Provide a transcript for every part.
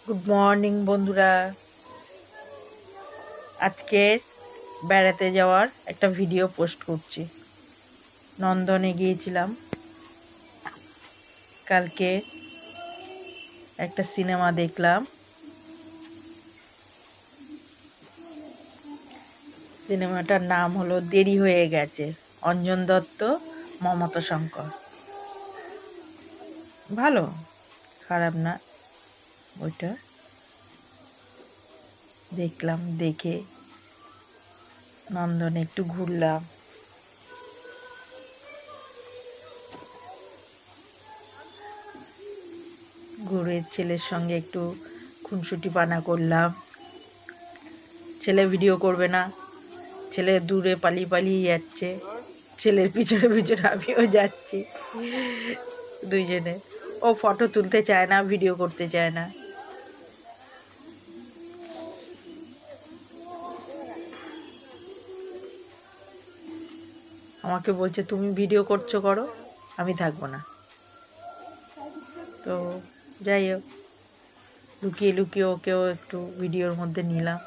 Good morning বন্ধুরা। আজকে বেড়াতে যাওয়ার একটা ভিডিও পোস্ট করছি। নন্দনে গিয়েছিলাম কালকে, একটা সিনেমা দেখলাম। সিনেমাটার নাম হলো দেরি হয়ে গেছে, অঞ্জন দত্ত, মমতা শঙ্কর। ভালো, খারাপ না। ওইটা দেখলাম, দেখে নন্দনে একটু ঘুরলাম। ঘুরে ছেলের সঙ্গে একটু খুনসুটি পানা করলাম। ছেলে ভিডিও করবে না, ছেলে দূরে পালিয়ে পালিয়ে যাচ্ছে, ছেলের পিছনে পিছনে আমিও যাচ্ছি। দুইজনে, ও ফটো তুলতে চায় না, ভিডিও করতে চায় না। আমাকে বলছে তুমি ভিডিও করছো করো, আমি থাকবো না। তো যাই হোক, লুকিয়ে লুকিয়ে ওকেও একটু ভিডিওর মধ্যে নিলাম।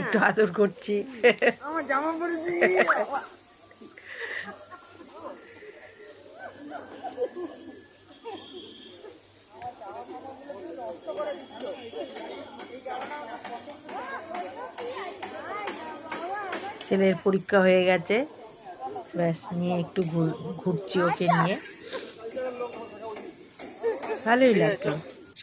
একটু আদর করছি। আমার জামা পড়েছি। ছেলের পরীক্ষা হয়ে গেছে, ব্যাস নিয়ে একটু ঘুরছি ওকে নিয়ে। ভালোই লাগলো।